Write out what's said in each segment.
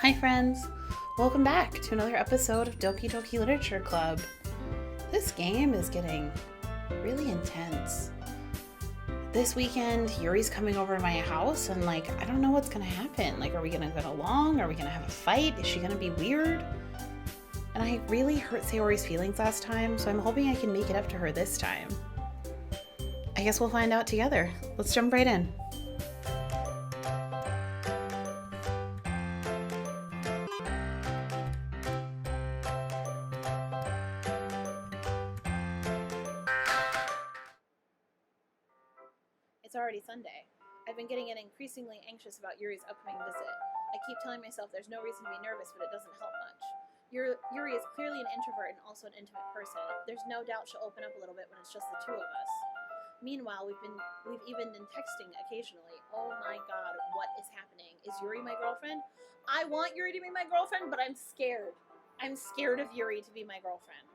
Hi friends! Welcome back to another episode of Doki Doki Literature Club. This game is getting really intense. This weekend, Yuri's coming over to my house and I don't know what's gonna happen. Are we gonna get along? Are we gonna have a fight? Is she gonna be weird? And I really hurt Sayori's feelings last time, so I'm hoping I can make it up to her this time. I guess we'll find out together. Let's jump right in. It's already Sunday. I've been getting increasingly anxious about Yuri's upcoming visit. I keep telling myself there's no reason to be nervous, but it doesn't help much. Yuri is clearly an introvert and also an intimate person. There's no doubt she'll open up a little bit when it's just the two of us. Meanwhile, we've even been texting occasionally. Oh my god, what is happening? Is Yuri my girlfriend? I want Yuri to be my girlfriend, but I'm scared. I'm scared of Yuri to be my girlfriend.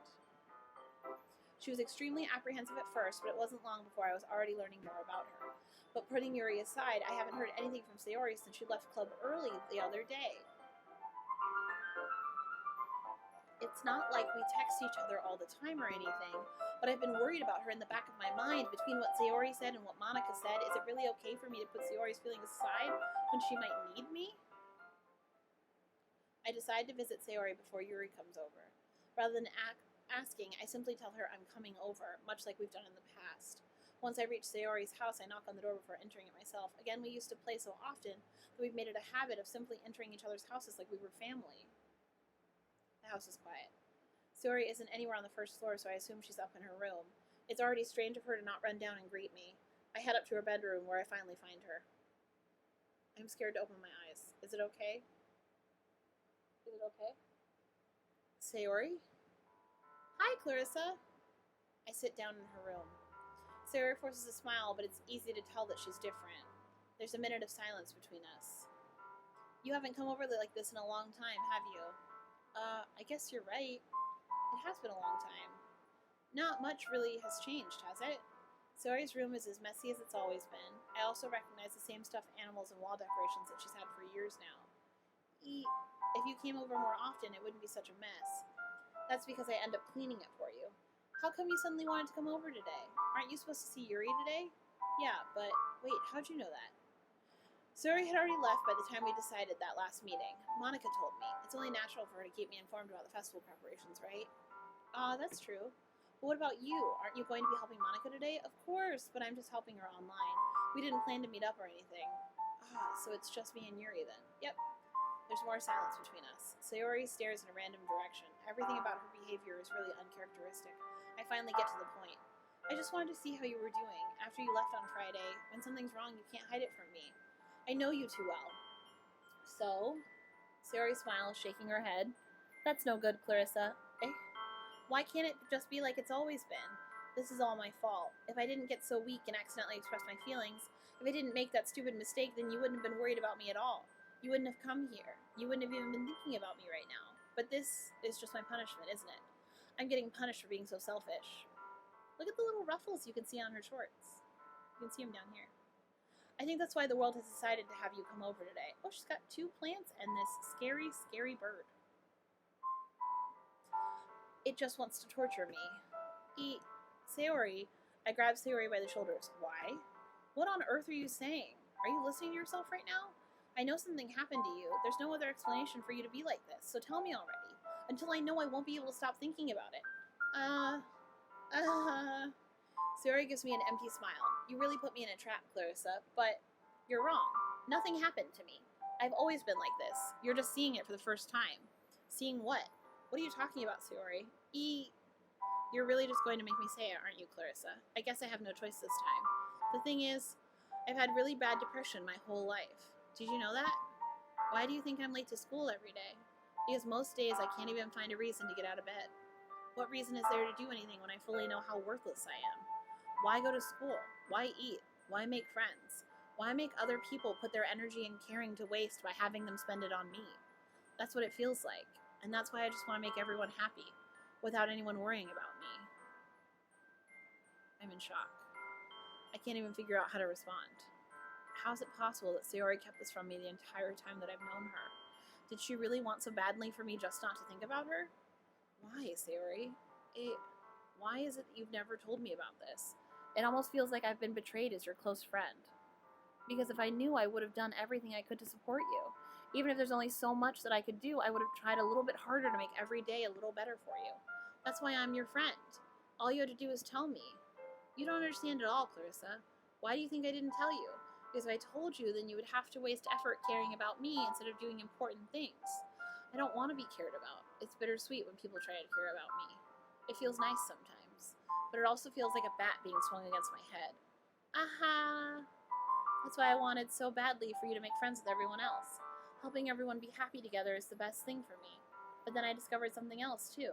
She was extremely apprehensive at first, but it wasn't long before I was already learning more about her. But putting Yuri aside, I haven't heard anything from Sayori since she left club early the other day. It's not like we text each other all the time or anything, but I've been worried about her in the back of my mind. Between what Sayori said and what Monica said, is it really okay for me to put Sayori's feelings aside when she might need me? I decide to visit Sayori before Yuri comes over. Rather than asking, I simply tell her I'm coming over, much like we've done in the past. Once I reach Sayori's house, I knock on the door before entering it myself. Again, we used to play so often that we've made it a habit of simply entering each other's houses like we were family. The house is quiet. Sayori isn't anywhere on the first floor, so I assume she's up in her room. It's already strange of her to not run down and greet me. I head up to her bedroom, where I finally find her. I'm scared to open my eyes. Is it okay? Is it okay? Sayori? Hi, Clarissa. I sit down in her room. Sayori forces a smile, but it's easy to tell that she's different. There's a minute of silence between us. You haven't come over like this in a long time, have you? I guess you're right. It has been a long time. Not much really has changed, has it? Sayori's room is as messy as it's always been. I also recognize the same stuffed animals and wall decorations that she's had for years now. If you came over more often, it wouldn't be such a mess. That's because I end up cleaning it for you. How come you suddenly wanted to come over today? Aren't you supposed to see Yuri today? Yeah, but wait, how'd you know that? Sayori had already left by the time we decided that last meeting. Monica told me. It's only natural for her to keep me informed about the festival preparations, right? That's true. But what about you? Aren't you going to be helping Monica today? Of course, but I'm just helping her online. We didn't plan to meet up or anything. So it's just me and Yuri then. Yep. There's more silence between us. Sayori stares in a random direction. Everything about her behavior is really uncharacteristic. I finally get to the point. I just wanted to see how you were doing. After you left on Friday, when something's wrong, you can't hide it from me. I know you too well. So? Sayori smiles, shaking her head. That's no good, Clarissa. Why can't it just be like it's always been? This is all my fault. If I didn't get so weak and accidentally express my feelings, if I didn't make that stupid mistake, then you wouldn't have been worried about me at all. You wouldn't have come here. You wouldn't have even been thinking about me right now. But this is just my punishment, isn't it? I'm getting punished for being so selfish. Look at the little ruffles you can see on her shorts. You can see them down here. I think that's why the world has decided to have you come over today. Oh, she's got 2 plants and this scary, scary bird. It just wants to torture me. Sayori. I grab Sayori by the shoulders. Why? What on earth are you saying? Are you listening to yourself right now? I know something happened to you. There's no other explanation for you to be like this, so tell me already. Until I know, I won't be able to stop thinking about it. Sayori gives me an empty smile. You really put me in a trap, Clarissa, but you're wrong. Nothing happened to me. I've always been like this. You're just seeing it for the first time. Seeing what? What are you talking about, Sayori? You're really just going to make me say it, aren't you, Clarissa? I guess I have no choice this time. The thing is, I've had really bad depression my whole life. Did you know that? Why do you think I'm late to school every day? Because most days I can't even find a reason to get out of bed. What reason is there to do anything when I fully know how worthless I am? Why go to school? Why eat? Why make friends? Why make other people put their energy and caring to waste by having them spend it on me? That's what it feels like, and that's why I just want to make everyone happy, without anyone worrying about me. I'm in shock. I can't even figure out how to respond. How is it possible that Sayori kept this from me the entire time that I've known her? Did she really want so badly for me just not to think about her? Why, Sayori? Why is it that you've never told me about this? It almost feels like I've been betrayed as your close friend. Because if I knew, I would have done everything I could to support you. Even if there's only so much that I could do, I would have tried a little bit harder to make every day a little better for you. That's why I'm your friend. All you had to do is tell me. You don't understand at all, Clarissa. Why do you think I didn't tell you? Because if I told you, then you would have to waste effort caring about me instead of doing important things. I don't want to be cared about. It's bittersweet when people try to care about me. It feels nice sometimes, but it also feels like a bat being swung against my head. Aha! That's why I wanted so badly for you to make friends with everyone else. Helping everyone be happy together is the best thing for me. But then I discovered something else, too.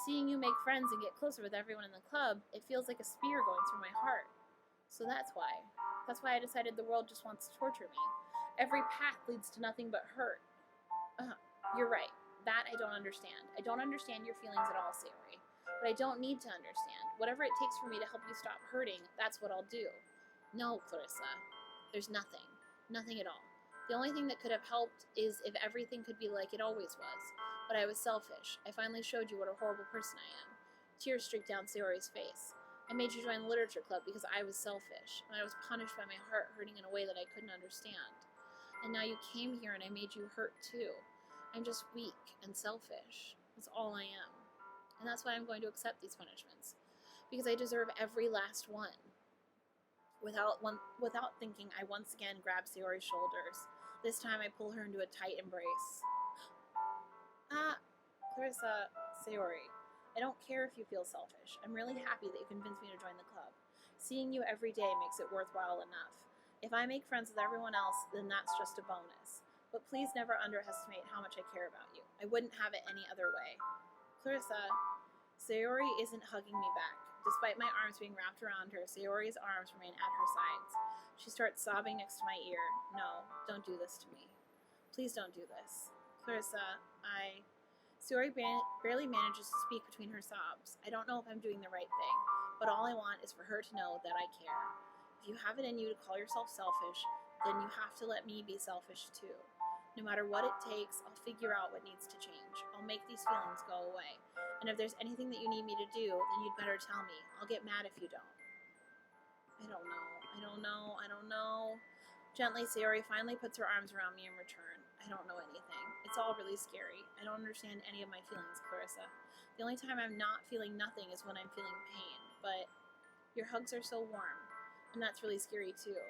Seeing you make friends and get closer with everyone in the club, it feels like a spear going through my heart. So that's why. That's why I decided the world just wants to torture me. Every path leads to nothing but hurt. You're right. That I don't understand. I don't understand your feelings at all, Sayori. But I don't need to understand. Whatever it takes for me to help you stop hurting, that's what I'll do. No, Clarissa. There's nothing. Nothing at all. The only thing that could have helped is if everything could be like it always was. But I was selfish. I finally showed you what a horrible person I am. Tears streaked down Sayori's face. I made you join the literature club because I was selfish, and I was punished by my heart hurting in a way that I couldn't understand. And now you came here and I made you hurt too. I'm just weak and selfish. That's all I am. And that's why I'm going to accept these punishments. Because I deserve every last one. Without thinking, I once again grab Sayori's shoulders. This time I pull her into a tight embrace. Clarissa, Sayori, I don't care if you feel selfish. I'm really happy that you convinced me to join the club. Seeing you every day makes it worthwhile enough. If I make friends with everyone else, then that's just a bonus. But please never underestimate how much I care about you. I wouldn't have it any other way. Clarissa, Sayori isn't hugging me back. Despite my arms being wrapped around her, Sayori's arms remain at her sides. She starts sobbing next to my ear. No, don't do this to me. Please don't do this. Clarissa, Sayori barely manages to speak between her sobs. I don't know if I'm doing the right thing, but all I want is for her to know that I care. If you have it in you to call yourself selfish, then you have to let me be selfish too. No matter what it takes, I'll figure out what needs to change. I'll make these feelings go away. And if there's anything that you need me to do, then you'd better tell me. I'll get mad if you don't. I don't know. Gently, Sayori finally puts her arms around me in return. I don't know anything. It's all really scary. I don't understand any of my feelings, Clarissa. The only time I'm not feeling nothing is when I'm feeling pain. But your hugs are so warm. And that's really scary too.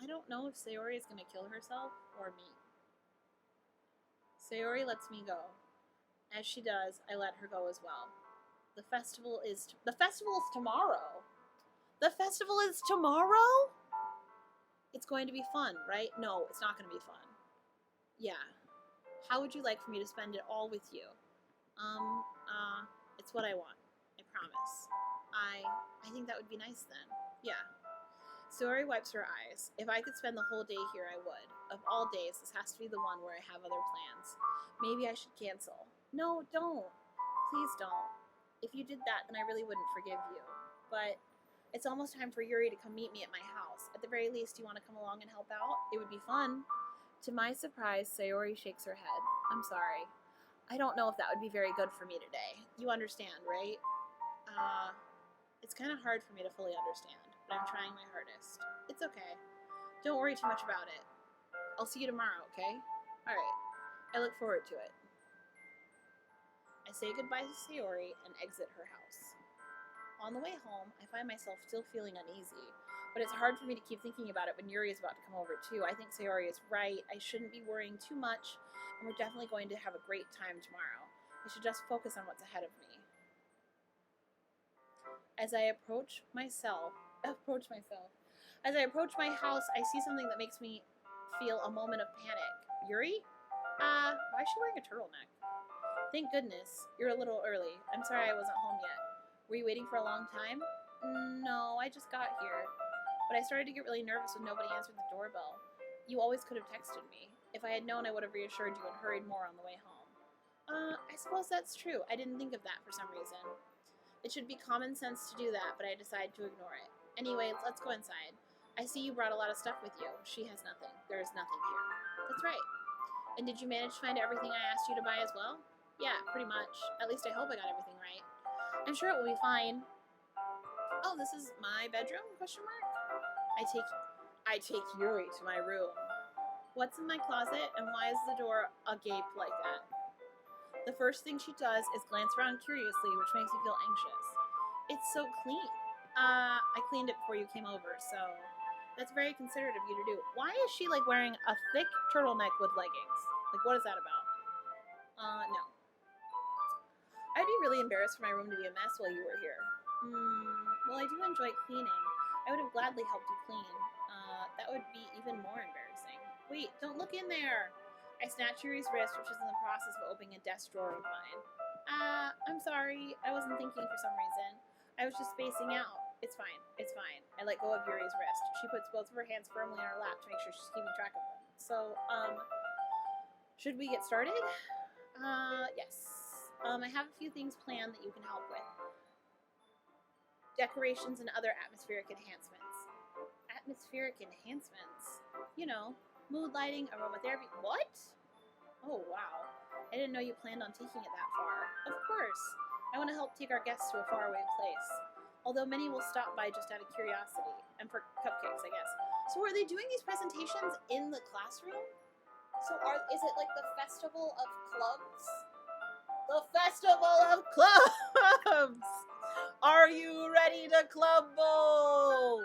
I don't know if Sayori is going to kill herself or me. Sayori lets me go. As she does, I let her go as well. The festival is tomorrow. The festival is tomorrow? It's going to be fun, right? No, it's not going to be fun. Yeah. How would you like for me to spend it all with you? It's what I want. I promise. I think that would be nice then. Yeah. Sayori wipes her eyes. If I could spend the whole day here, I would. Of all days, this has to be the one where I have other plans. Maybe I should cancel. No, don't. Please don't. If you did that, then I really wouldn't forgive you. But it's almost time for Yuri to come meet me at my house. At the very least, you want to come along and help out? It would be fun. To my surprise, Sayori shakes her head. I'm sorry. I don't know if that would be very good for me today. You understand, right? It's kind of hard for me to fully understand, but I'm trying my hardest. It's okay. Don't worry too much about it. I'll see you tomorrow, okay? Alright. I look forward to it. I say goodbye to Sayori and exit her house. On the way home, I find myself still feeling uneasy, but it's hard for me to keep thinking about it when Yuri is about to come over too. I think Sayori is right. I shouldn't be worrying too much, and we're definitely going to have a great time tomorrow. I should just focus on what's ahead of me. As I approach my house, I see something that makes me feel a moment of panic. Yuri? Why is she wearing a turtleneck? Thank goodness. You're a little early. I'm sorry I wasn't home yet. Were you waiting for a long time? No, I just got here. But I started to get really nervous when nobody answered the doorbell. You always could have texted me. If I had known, I would have reassured you and hurried more on the way home. I suppose that's true. I didn't think of that for some reason. It should be common sense to do that, but I decided to ignore it. Anyway, let's go inside. I see you brought a lot of stuff with you. She has nothing. There is nothing here. That's right. And did you manage to find everything I asked you to buy as well? Yeah, pretty much. At least I hope I got everything right. I'm sure it will be fine. Oh, this is my bedroom? Question mark. I take Yuri to my room. What's in my closet and why is the door agape like that? The first thing she does is glance around curiously, which makes me feel anxious. It's so clean. I cleaned it before you came over, so that's very considerate of you to do. Why is she like wearing a thick turtleneck with leggings? Like, what is that about? No. I'd be really embarrassed for my room to be a mess while you were here. Well, I do enjoy cleaning. I would have gladly helped you clean. That would be even more embarrassing. Wait, don't look in there. I snatched Yuri's wrist, which is in the process of opening a desk drawer of mine. I'm sorry. I wasn't thinking for some reason. I was just spacing out. It's fine. It's fine. I let go of Yuri's wrist. She puts both of her hands firmly in her lap to make sure she's keeping track of them. So, should we get started? Yes. I have a few things planned that you can help with. Decorations and other atmospheric enhancements. Atmospheric enhancements? You know, mood lighting, aromatherapy. What? Oh, wow. I didn't know you planned on taking it that far. Of course. I want to help take our guests to a faraway place. Although many will stop by just out of curiosity. And for cupcakes, I guess. So are they doing these presentations in the classroom? So is it like the Festival of Clubs? The Festival of Clubs! Are you ready to club bowl?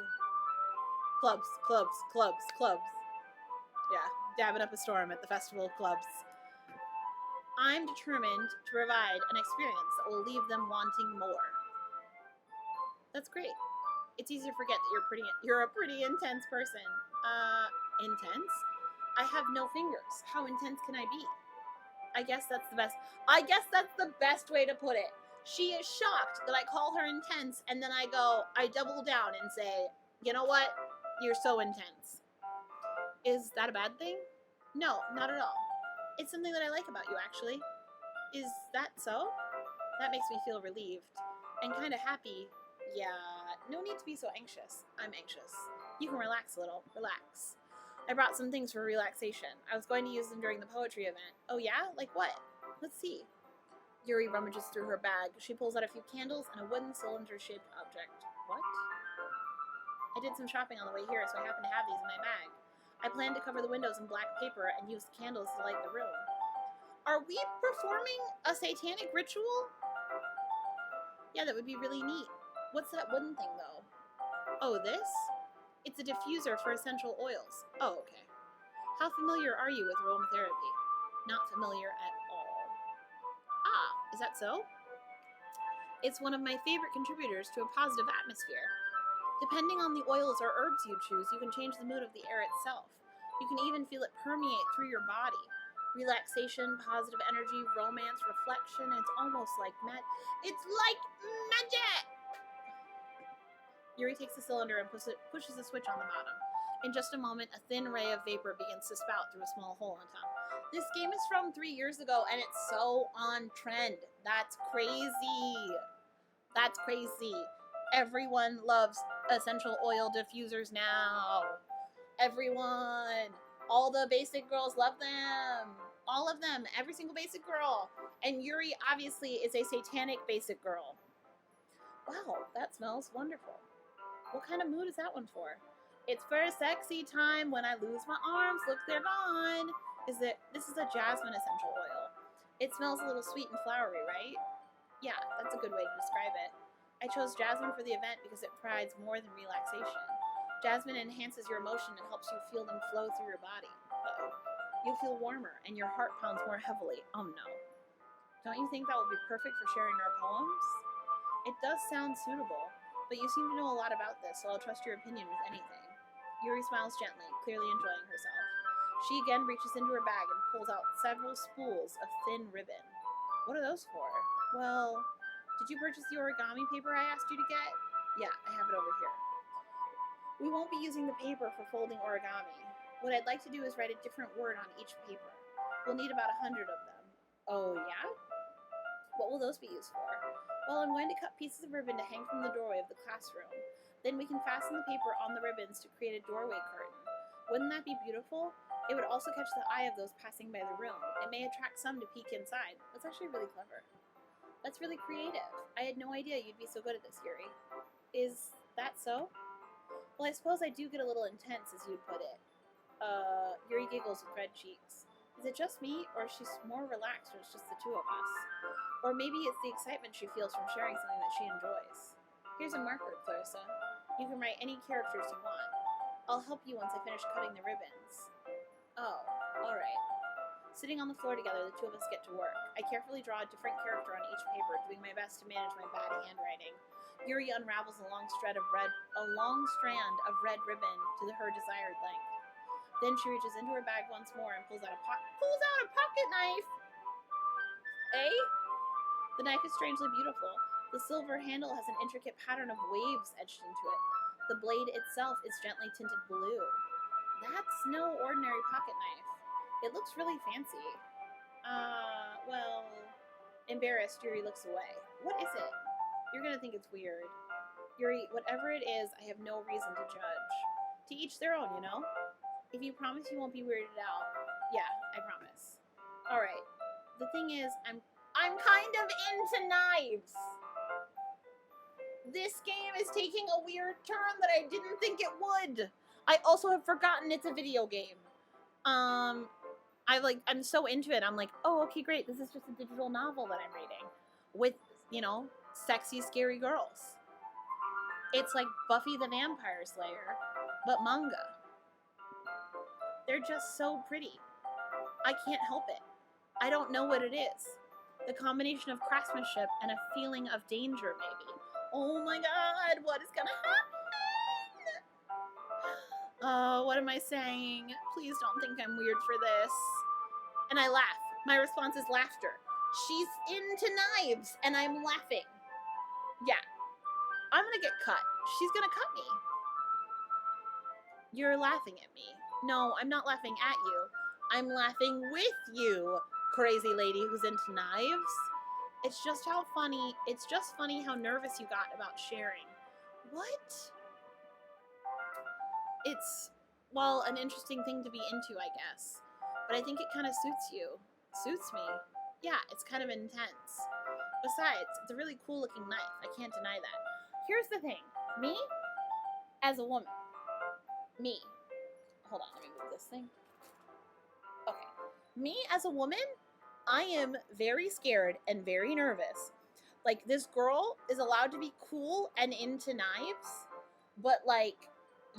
Clubs, clubs, clubs, clubs. Yeah, dabbing up a storm at the Festival of Clubs. I'm determined to provide an experience that will leave them wanting more. That's great. It's easy to forget that you're a pretty intense person. Intense? I have no fingers. How intense can I be? I guess that's the best way to put it. She is shocked that I call her intense, and then I double down and say, you know what? You're so intense. Is that a bad thing? No, not at all. It's something that I like about you, actually. Is that so? That makes me feel relieved. And kind of happy. Yeah, no need to be so anxious. I'm anxious. You can relax a little. Relax. I brought some things for relaxation. I was going to use them during the poetry event. Oh yeah? Like what? Let's see. Yuri rummages through her bag. She pulls out a few candles and a wooden cylinder-shaped object. What? I did some shopping on the way here, so I happen to have these in my bag. I plan to cover the windows in black paper and use the candles to light the room. Are we performing a satanic ritual? Yeah, that would be really neat. What's that wooden thing, though? Oh, this? It's a diffuser for essential oils. Oh, okay. How familiar are you with aromatherapy? Not familiar at all. Ah, is that so? It's one of my favorite contributors to a positive atmosphere. Depending on the oils or herbs you choose, you can change the mood of the air itself. You can even feel it permeate through your body. Relaxation, positive energy, romance, reflection, and it's almost like It's like magic! Yuri takes the cylinder and pushes a switch on the bottom. In just a moment, a thin ray of vapor begins to spout through a small hole on top. This game is from 3 years ago, and it's so on trend. That's crazy. That's crazy. Everyone loves essential oil diffusers now. Everyone. All the basic girls love them. All of them. Every single basic girl. And Yuri obviously is a satanic basic girl. Wow, that smells wonderful. What kind of mood is that one for? It's for a sexy time when I lose my arms. Look, they're gone. This is a jasmine essential oil. It smells a little sweet and flowery, right? Yeah, that's a good way to describe it. I chose jasmine for the event because it provides more than relaxation. Jasmine enhances your emotion and helps you feel them flow through your body. Uh-oh. You'll feel warmer and your heart pounds more heavily. Oh no. Don't you think that would be perfect for sharing our poems? It does sound suitable, but you seem to know a lot about this, so I'll trust your opinion with anything. Yuri smiles gently, clearly enjoying herself. She again reaches into her bag and pulls out several spools of thin ribbon. What are those for? Well, did you purchase the origami paper I asked you to get? Yeah, I have it over here. We won't be using the paper for folding origami. What I'd like to do is write a different word on each paper. We'll need about 100 of them. Oh, yeah? What will those be used for? Well, I'm going to cut pieces of ribbon to hang from the doorway of the classroom. Then we can fasten the paper on the ribbons to create a doorway curtain. Wouldn't that be beautiful? It would also catch the eye of those passing by the room. It may attract some to peek inside. That's actually really clever. That's really creative. I had no idea you'd be so good at this, Yuri. Is that so? Well, I suppose I do get a little intense, as you'd put it. Yuri giggles with red cheeks. Is it just me, or is she more relaxed when it's just the two of us? Or maybe it's the excitement she feels from sharing something that she enjoys. Here's a marker, Clarissa. You can write any characters you want. I'll help you once I finish cutting the ribbons. Oh, alright. Sitting on the floor together, the two of us get to work. I carefully draw a different character on each paper, doing my best to manage my bad handwriting. Yuri unravels a long strand of red ribbon to her desired length. Then she reaches into her bag once more and pulls out a pocket knife. Eh? The knife is strangely beautiful. The silver handle has an intricate pattern of waves etched into it. The blade itself is gently tinted blue. That's no ordinary pocket knife. It looks really fancy. Well... Embarrassed, Yuri looks away. What is it? You're gonna think it's weird. Yuri, whatever it is, I have no reason to judge. To each their own, you know? If you promise you won't be weirded out. Yeah, I promise. Alright. The thing is, I'm kind of into knives. This game is taking a weird turn that I didn't think it would. I also have forgotten it's a video game. I'm so into it. I'm like, oh, okay, great. This is just a digital novel that I'm reading with, sexy, scary girls. It's like Buffy the Vampire Slayer, but manga. They're just so pretty. I can't help it. I don't know what it is. The combination of craftsmanship and a feeling of danger, maybe. Oh my god, what is gonna happen? What am I saying? Please don't think I'm weird for this. And I laugh. My response is laughter. She's into knives, and I'm laughing. Yeah. I'm gonna get cut. She's gonna cut me. You're laughing at me. No, I'm not laughing at you. I'm laughing with you, crazy lady who's into knives. It's just funny how nervous you got about sharing. What? It's, well, an interesting thing to be into, I guess. But I think it kind of suits you. Suits me. Yeah, it's kind of intense. Besides, it's a really cool looking knife. I can't deny that. Here's the thing. Me, as a woman. Me. Hold on, let me move this thing. Okay. Me, as a woman, I am very scared and very nervous. Like, this girl is allowed to be cool and into knives, but, like,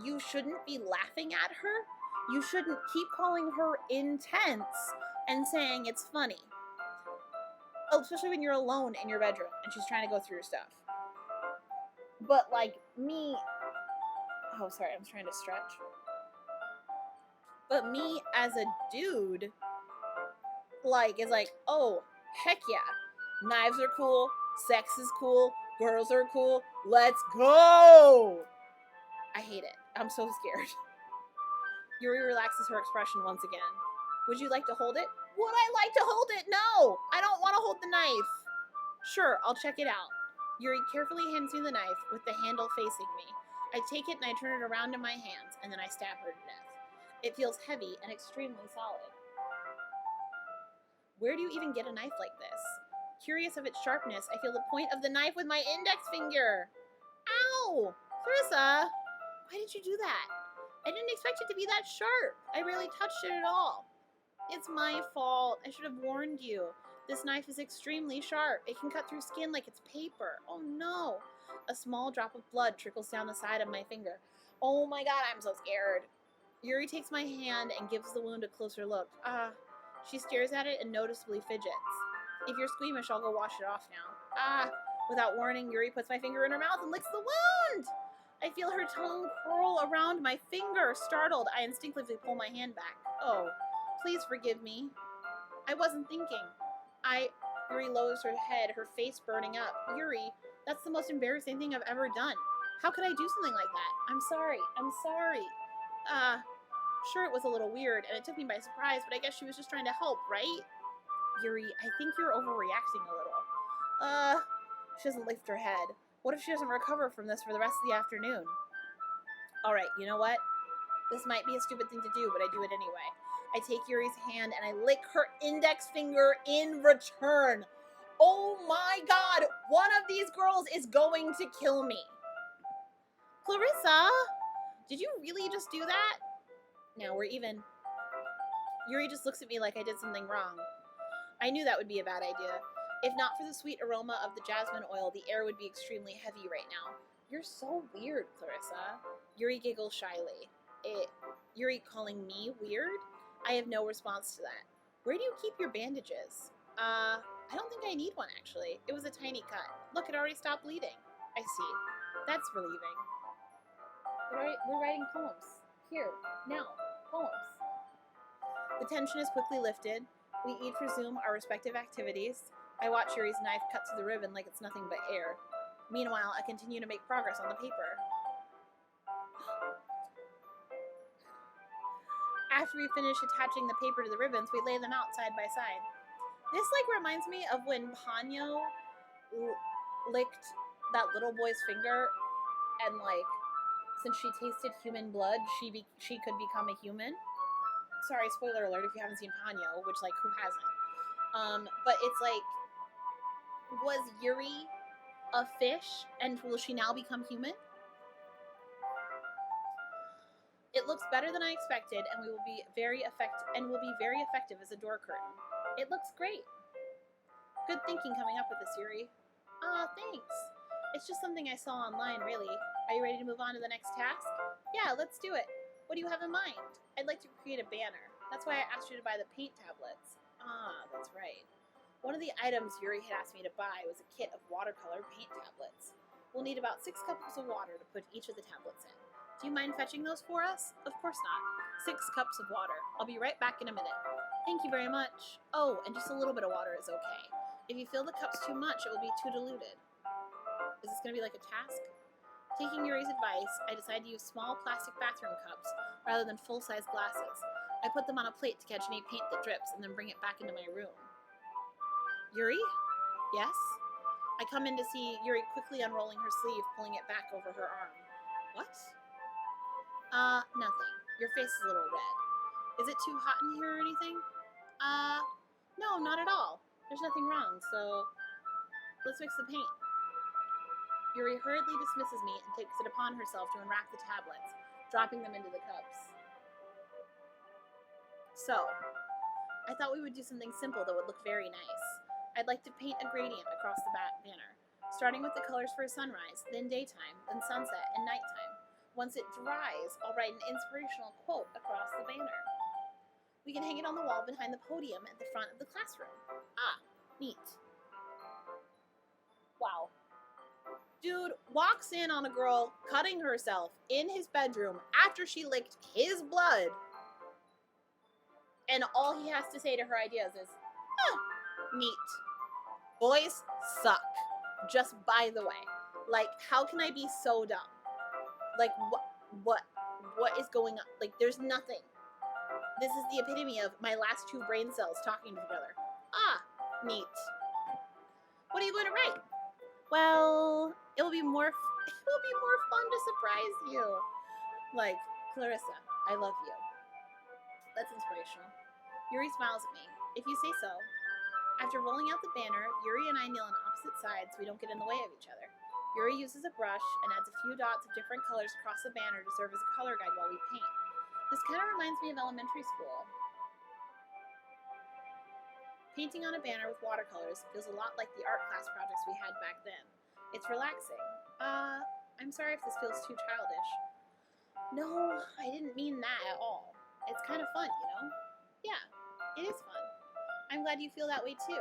you shouldn't be laughing at her. You shouldn't keep calling her intense and saying it's funny. Oh, especially when you're alone in your bedroom and she's trying to go through your stuff. But, like, me... Oh, sorry, I'm trying to stretch. But me as a dude, like, is like, oh, heck yeah. Knives are cool. Sex is cool. Girls are cool. Let's go! I hate it. I'm so scared. Yuri relaxes her expression once again. Would you like to hold it? Would I like to hold it? No! I don't want to hold the knife. Sure, I'll check it out. Yuri carefully hands me the knife with the handle facing me. I take it and I turn it around in my hands, and then I stab her to death. It feels heavy and extremely solid. Where do you even get a knife like this? Curious of its sharpness, I feel the point of the knife with my index finger. Ow! Clarissa! Why did you do that? I didn't expect it to be that sharp. I barely touched it at all. It's my fault. I should have warned you. This knife is extremely sharp. It can cut through skin like it's paper. Oh no. A small drop of blood trickles down the side of my finger. Oh my god, I'm so scared. Yuri takes my hand and gives the wound a closer look. She stares at it and noticeably fidgets. If you're squeamish, I'll go wash it off now. Without warning, Yuri puts my finger in her mouth and licks the wound! I feel her tongue curl around my finger. Startled, I instinctively pull my hand back. Oh, please forgive me. I wasn't thinking. Yuri lowers her head, her face burning up. Yuri, that's the most embarrassing thing I've ever done. How could I do something like that? I'm sorry. Sure, it was a little weird, and it took me by surprise, but I guess she was just trying to help, right? Yuri, I think you're overreacting a little. She doesn't lift her head. What if she doesn't recover from this for the rest of the afternoon? Alright, you know what? This might be a stupid thing to do, but I do it anyway. I take Yuri's hand and I lick her index finger in return. Oh my god! One of these girls is going to kill me. Clarissa, did you really just do that? Now we're even. Yuri just looks at me like I did something wrong. I knew that would be a bad idea. If not for the sweet aroma of the jasmine oil, the air would be extremely heavy right now. You're so weird, Clarissa. Yuri giggles shyly. Yuri calling me weird? I have no response to that. Where do you keep your bandages? I don't think I need one, actually. It was a tiny cut. Look, it already stopped bleeding. I see. That's relieving. We're writing poems. Here, now, poems. The tension is quickly lifted. We each resume our respective activities. I watch Yuri's knife cut to the ribbon like it's nothing but air. Meanwhile, I continue to make progress on the paper. After we finish attaching the paper to the ribbons, we lay them out side by side. This, reminds me of when Ponyo licked that little boy's finger and, since she tasted human blood, she could become a human. Sorry, spoiler alert if you haven't seen Ponyo, which, who hasn't? But it's was Yuri a fish, and will she now become human? It looks better than I expected, and will be very effective as a door curtain. It looks great. Good thinking coming up with this, Yuri. Thanks. It's just something I saw online, really. Are you ready to move on to the next task? Yeah, let's do it. What do you have in mind? I'd like to create a banner. That's why I asked you to buy the paint tablets. That's right. One of the items Yuri had asked me to buy was a kit of watercolor paint tablets. We'll need about 6 cups of water to put each of the tablets in. Do you mind fetching those for us? Of course not. 6 cups of water. I'll be right back in a minute. Thank you very much. Oh, and just a little bit of water is okay. If you fill the cups too much, it will be too diluted. Is this going to be like a task? Taking Yuri's advice, I decided to use small plastic bathroom cups rather than full-size glasses. I put them on a plate to catch any paint that drips and then bring it back into my room. Yuri? Yes? I come in to see Yuri quickly unrolling her sleeve, pulling it back over her arm. What? Nothing. Your face is a little red. Is it too hot in here or anything? No, not at all. There's nothing wrong, so let's mix the paint. Yuri hurriedly dismisses me and takes it upon herself to unwrap the tablets, dropping them into the cups. So, I thought we would do something simple that would look very nice. I'd like to paint a gradient across the banner, starting with the colors for sunrise, then daytime, then sunset, and nighttime. Once it dries, I'll write an inspirational quote across the banner. We can hang it on the wall behind the podium at the front of the classroom. Neat. Wow. Dude walks in on a girl cutting herself in his bedroom after she licked his blood, and all he has to say to her ideas is, neat. Boys suck. Just by the way. How can I be so dumb? What is going on? There's nothing. This is the epitome of my last 2 brain cells talking together. Neat. What are you going to write? Well, it will be more fun to surprise you. Clarissa, I love you. That's inspirational. Yuri smiles at me. If you say so. After rolling out the banner, Yuri and I kneel on opposite sides so we don't get in the way of each other. Yuri uses a brush and adds a few dots of different colors across the banner to serve as a color guide while we paint. This kind of reminds me of elementary school. Painting on a banner with watercolors feels a lot like the art class projects we had back then. It's relaxing. I'm sorry if this feels too childish. No, I didn't mean that at all. It's kind of fun, you know? Yeah, it is fun. I'm glad you feel that way too.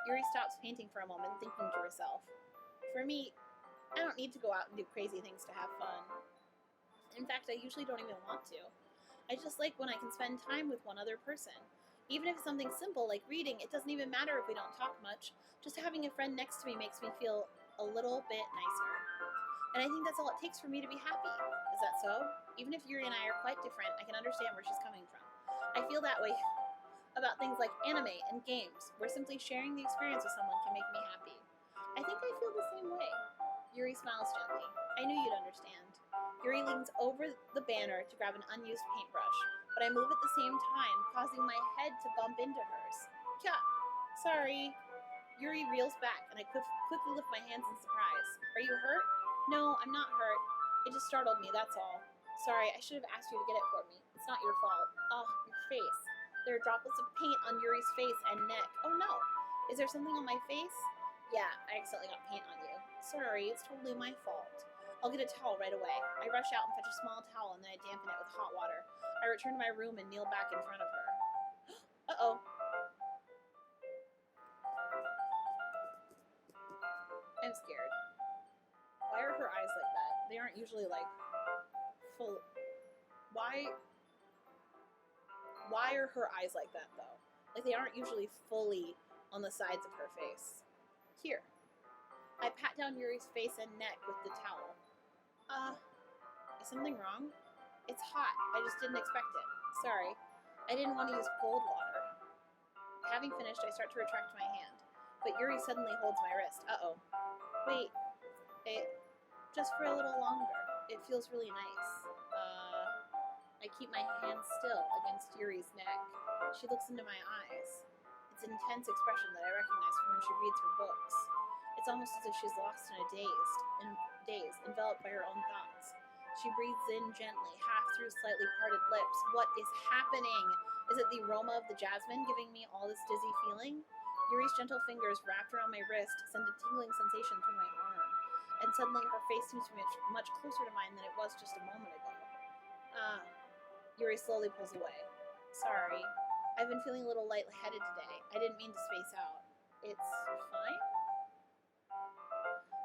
Yuri stops painting for a moment, thinking to herself. For me, I don't need to go out and do crazy things to have fun. In fact, I usually don't even want to. I just like when I can spend time with one other person. Even if it's something simple like reading, it doesn't even matter if we don't talk much. Just having a friend next to me makes me feel a little bit nicer. And I think that's all it takes for me to be happy. Is that so? Even if Yuri and I are quite different, I can understand where she's coming from. I feel that way about things like anime and games, where simply sharing the experience with someone can make me happy. I think I feel the same way. Yuri smiles gently. I knew you'd understand. Yuri leans over the banner to grab an unused paintbrush, but I move at the same time, causing my head to bump into hers. Yeah, sorry. Yuri reels back, and I quickly lift my hands in surprise. Are you hurt? No, I'm not hurt. It just startled me, that's all. Sorry, I should have asked you to get it for me. It's not your fault. Oh, your face. There are droplets of paint on Yuri's face and neck. Oh no. Is there something on my face? Yeah, I accidentally got paint on you. Sorry, it's totally my fault. I'll get a towel right away. I rush out and fetch a small towel and then I dampen it with hot water. I return to my room and kneel back in front of her. Uh-oh. I'm scared. Why are her eyes like that? They aren't usually like full. Why are her eyes like that though? Like they aren't usually fully on the sides of her face. Here. I pat down Yuri's face and neck with the towel. Is something wrong? It's hot. I just didn't expect it. Sorry. I didn't want to use cold water. Having finished, I start to retract my hand, but Yuri suddenly holds my wrist. Uh-oh. Wait. Just for a little longer. It feels really nice. I keep my hand still against Yuri's neck. She looks into my eyes. It's an intense expression that I recognize from when she reads her books. It's almost as if she's lost in a daze, enveloped by her own thoughts. She breathes in gently, half through slightly parted lips. What is happening? Is it the aroma of the jasmine giving me all this dizzy feeling? Yuri's gentle fingers wrapped around my wrist send a tingling sensation through my arm. And suddenly her face seems to be much closer to mine than it was just a moment ago. Yuri slowly pulls away. Sorry. I've been feeling a little lightheaded today. I didn't mean to space out. It's fine?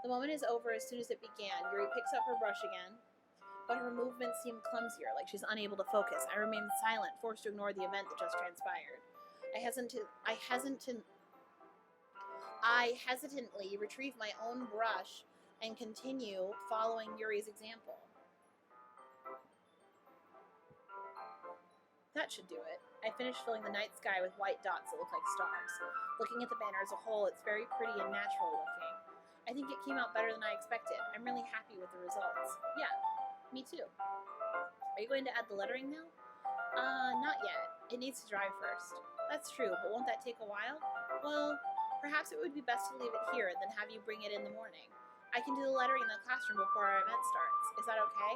The moment is over as soon as it began. Yuri picks up her brush again, but her movements seem clumsier, like she's unable to focus. I remain silent, forced to ignore the event that just transpired. I hesitantly retrieve my own brush and continue following Yuri's example. That should do it. I finished filling the night sky with white dots that look like stars. Looking at the banner as a whole, it's very pretty and natural looking. I think it came out better than I expected. I'm really happy with the results. Yeah, me too. Are you going to add the lettering now? Not yet. It needs to dry first. That's true, but won't that take a while? Well, perhaps it would be best to leave it here than have you bring it in the morning. I can do the lettering in the classroom before our event starts. Is that okay?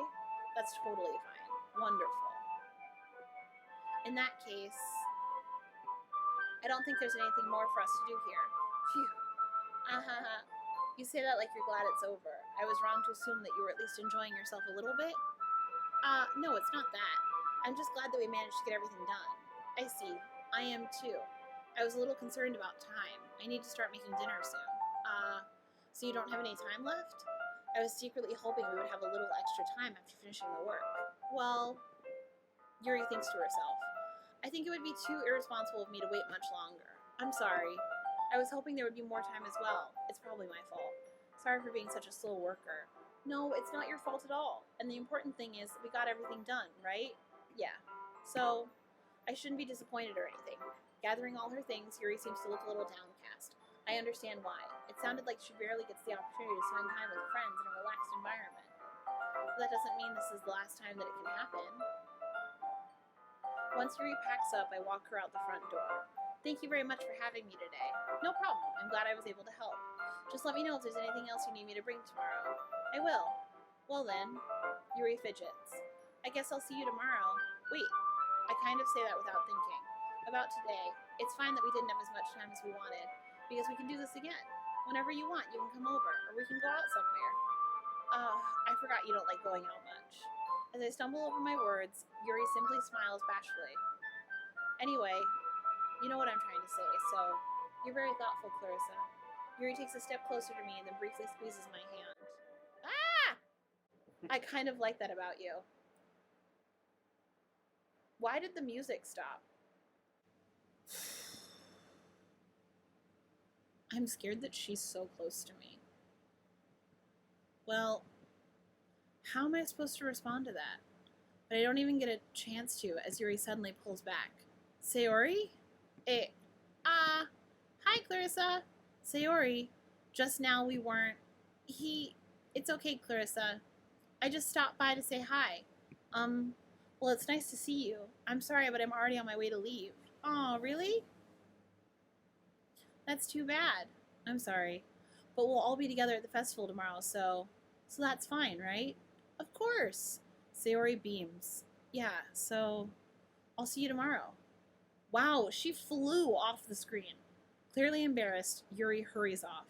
That's totally fine. Wonderful. In that case, I don't think there's anything more for us to do here. Phew. You say that like you're glad it's over. I was wrong to assume that you were at least enjoying yourself a little bit. No, it's not that. I'm just glad that we managed to get everything done. I see. I am too. I was a little concerned about time. I need to start making dinner soon. So you don't have any time left? I was secretly hoping we would have a little extra time after finishing the work. Well, Yuri thinks to herself. I think it would be too irresponsible of me to wait much longer. I'm sorry. I was hoping there would be more time as well. It's probably my fault. Sorry for being such a slow worker. No, it's not your fault at all. And the important thing is that we got everything done, right? Yeah. So, I shouldn't be disappointed or anything. Gathering all her things, Yuri seems to look a little downcast. I understand why. It sounded like she rarely gets the opportunity to spend time with friends in a relaxed environment. But that doesn't mean this is the last time that it can happen. Once Yuri packs up, I walk her out the front door. Thank you very much for having me today. No problem. I'm glad I was able to help. Just let me know if there's anything else you need me to bring tomorrow. I will. Well then, Yuri fidgets. I guess I'll see you tomorrow. Wait, I kind of say that without thinking. About today, it's fine that we didn't have as much time as we wanted, because we can do this again. Whenever you want, you can come over, or we can go out somewhere. I forgot you don't like going out much. As I stumble over my words, Yuri simply smiles bashfully. Anyway, you know what I'm trying to say, so you're very thoughtful, Clarissa. Yuri takes a step closer to me and then briefly squeezes my hand. Ah! I kind of like that about you. Why did the music stop? I'm scared that she's so close to me. Well, how am I supposed to respond to that? But I don't even get a chance to as Yuri suddenly pulls back. Sayori? Hi Clarissa. Sayori. Just now we weren't... It's okay, Clarissa. I just stopped by to say hi. Well, it's nice to see you. I'm sorry, but I'm already on my way to leave. Oh, really? That's too bad. I'm sorry. But we'll all be together at the festival tomorrow, so that's fine, right? Of course. Sayori beams. Yeah, so I'll see you tomorrow. Wow, she flew off the screen. Clearly embarrassed, Yuri hurries off.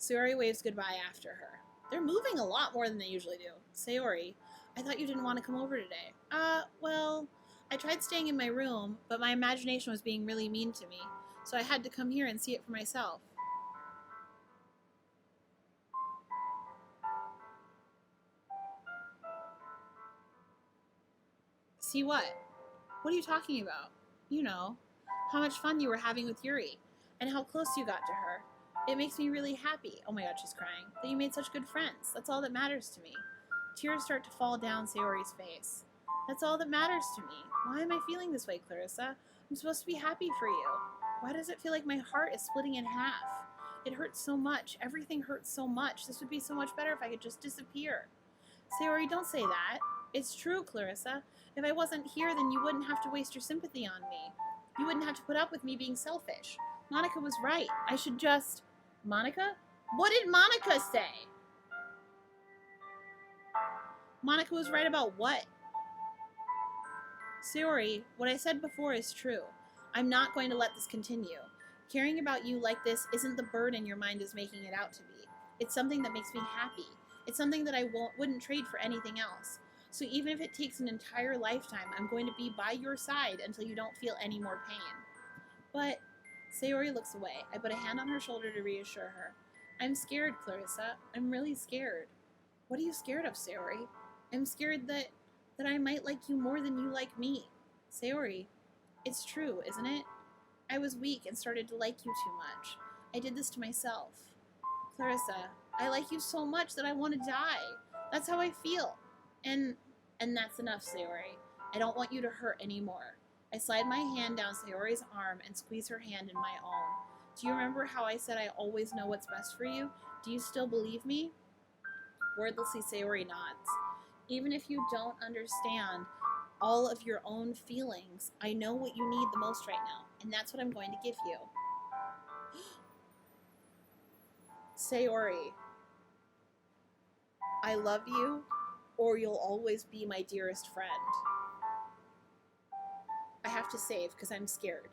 Sayori waves goodbye after her. They're moving a lot more than they usually do. Sayori, I thought you didn't want to come over today. Well, I tried staying in my room, but my imagination was being really mean to me, so I had to come here and see it for myself. See what? What are you talking about? You know, how much fun you were having with Yuri, and how close you got to her. It makes me really happy, oh my god, she's crying, that you made such good friends. That's all that matters to me. Tears start to fall down Sayori's face. That's all that matters to me. Why am I feeling this way, Clarissa? I'm supposed to be happy for you. Why does it feel like my heart is splitting in half? It hurts so much. Everything hurts so much. This would be so much better if I could just disappear. Sayori, don't say that. It's true, Clarissa. If I wasn't here, then you wouldn't have to waste your sympathy on me. You wouldn't have to put up with me being selfish. Monica was right. I should just... Monica? What did Monica say? Monica was right about what? Sayori, what I said before is true. I'm not going to let this continue. Caring about you like this isn't the burden your mind is making it out to be. It's something that makes me happy. It's something that I wouldn't trade for anything else. So even if it takes an entire lifetime, I'm going to be by your side until you don't feel any more pain. But Sayori looks away. I put a hand on her shoulder to reassure her. I'm scared, Clarissa. I'm really scared. What are you scared of, Sayori? I'm scared that I might like you more than you like me. Sayori, it's true, isn't it? I was weak and started to like you too much. I did this to myself. Clarissa, I like you so much that I want to die. That's how I feel. And that's enough, Sayori. I don't want you to hurt anymore. I slide my hand down Sayori's arm and squeeze her hand in my own. Do you remember how I said I always know what's best for you? Do you still believe me? Wordlessly, Sayori nods. Even if you don't understand all of your own feelings, I know what you need the most right now, and that's what I'm going to give you. Sayori, I love you, or you'll always be my dearest friend. I have to save because I'm scared.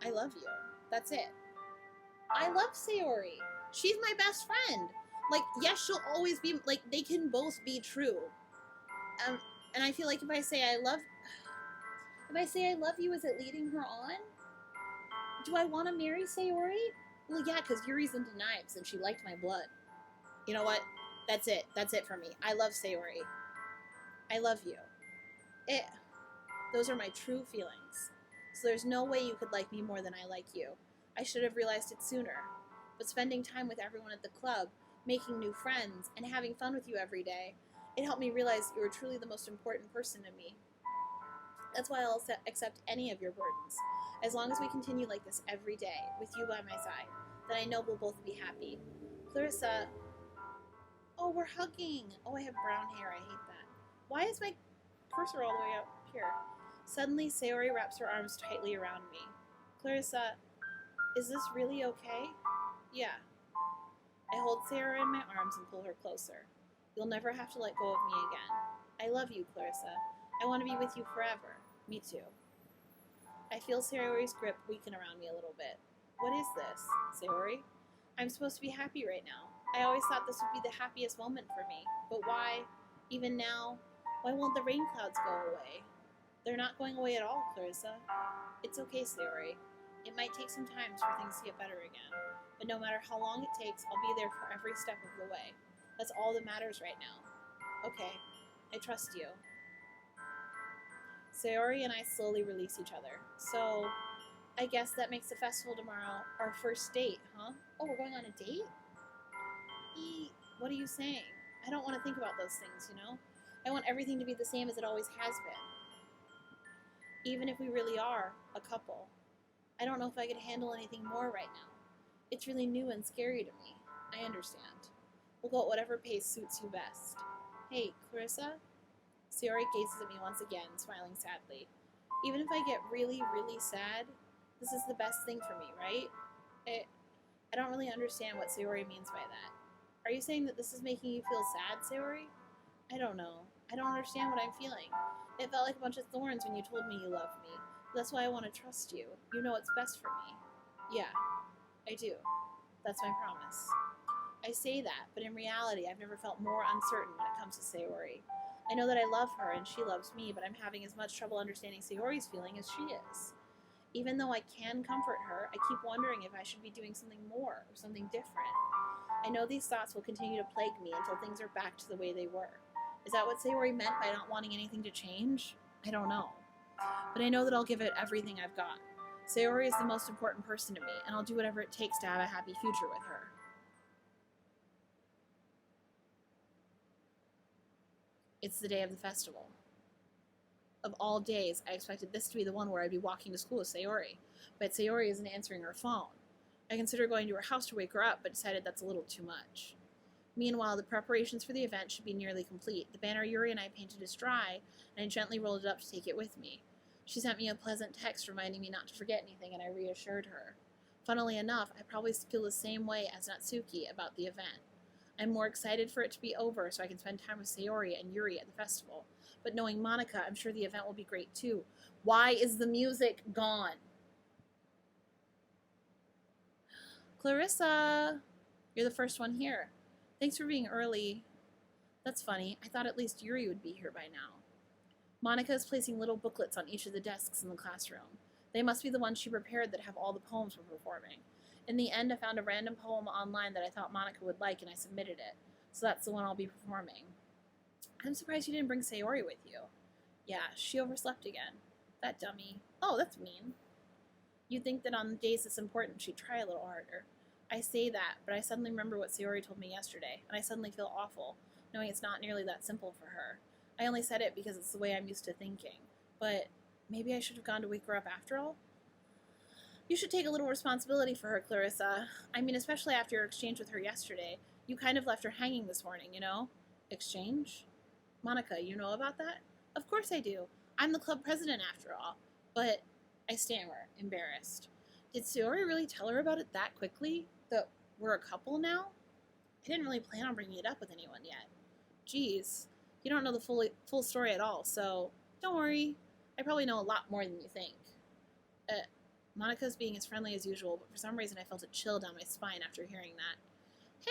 I love you. That's it. I love Sayori. She's my best friend. Like, yes, she'll always be, like, they can both be true. And I feel like if I say I love you, is it leading her on? Do I want to marry Sayori? Well, yeah, because Yuri's into knives and she liked my blood. You know what? That's it. That's it for me. I love Sayori. I love you. Those are my true feelings. So there's no way you could like me more than I like you. I should have realized it sooner. But spending time with everyone at the club, making new friends, and having fun with you every day, it helped me realize you were truly the most important person to me. That's why I'll accept any of your burdens. As long as we continue like this every day, with you by my side, then I know we'll both be happy. Clarissa... Oh, we're hugging! Oh, I have brown hair. I hate that. Why is my cursor all the way up here? Suddenly, Sayori wraps her arms tightly around me. Clarissa, is this really okay? Yeah. I hold Sayori in my arms and pull her closer. You'll never have to let go of me again. I love you, Clarissa. I want to be with you forever. Me too. I feel Sayori's grip weaken around me a little bit. What is this, Sayori? I'm supposed to be happy right now. I always thought this would be the happiest moment for me. But why, even now, why won't the rain clouds go away? They're not going away at all, Clarissa. It's okay, Sayori. It might take some time for things to get better again. But no matter how long it takes, I'll be there for every step of the way. That's all that matters right now. Okay, I trust you. Sayori and I slowly release each other. So, I guess that makes the festival tomorrow our first date, huh? Oh, we're going on a date? What are you saying? I don't want to think about those things, you know? I want everything to be the same as it always has been. Even if we really are a couple. I don't know if I could handle anything more right now. It's really new and scary to me. I understand. We'll go at whatever pace suits you best. Hey, Clarissa? Sayori gazes at me once again, smiling sadly. Even if I get really, really sad, this is the best thing for me, right? I don't really understand what Sayori means by that. Are you saying that this is making you feel sad, Sayori? I don't know. I don't understand what I'm feeling. It felt like a bunch of thorns when you told me you loved me. That's why I want to trust you. You know what's best for me. Yeah, I do. That's my promise. I say that, but in reality, I've never felt more uncertain when it comes to Sayori. I know that I love her and she loves me, but I'm having as much trouble understanding Sayori's feeling as she is. Even though I can comfort her, I keep wondering if I should be doing something more or something different. I know these thoughts will continue to plague me until things are back to the way they were. Is that what Sayori meant by not wanting anything to change? I don't know. But I know that I'll give it everything I've got. Sayori is the most important person to me, and I'll do whatever it takes to have a happy future with her. It's the day of the festival. Of all days, I expected this to be the one where I'd be walking to school with Sayori, but Sayori isn't answering her phone. I considered going to her house to wake her up, but decided that's a little too much. Meanwhile, the preparations for the event should be nearly complete. The banner Yuri and I painted is dry, and I gently rolled it up to take it with me. She sent me a pleasant text reminding me not to forget anything, and I reassured her. Funnily enough, I probably feel the same way as Natsuki about the event. I'm more excited for it to be over so I can spend time with Sayori and Yuri at the festival. But knowing Monika, I'm sure the event will be great too. Why is the music gone? Clarissa! You're the first one here. Thanks for being early. That's funny. I thought at least Yuri would be here by now. Monika is placing little booklets on each of the desks in the classroom. They must be the ones she prepared that have all the poems we're performing. In the end, I found a random poem online that I thought Monika would like, and I submitted it. So that's the one I'll be performing. I'm surprised you didn't bring Sayori with you. Yeah, she overslept again. That dummy. Oh, that's mean. You'd think that on days it's important she'd try a little harder. I say that, but I suddenly remember what Sayori told me yesterday, and I suddenly feel awful, knowing it's not nearly that simple for her. I only said it because it's the way I'm used to thinking. But maybe I should have gone to wake her up after all? You should take a little responsibility for her, Clarissa. I mean, especially after your exchange with her yesterday. You kind of left her hanging this morning, you know? Exchange? Monika, you know about that? Of course I do. I'm the club president after all. But I stammer, embarrassed. Did Sayori really tell her about it that quickly? That we're a couple now? I didn't really plan on bringing it up with anyone yet. Geez, you don't know the full story at all, so don't worry. I probably know a lot more than you think. Monika's being as friendly as usual, but for some reason I felt a chill down my spine after hearing that.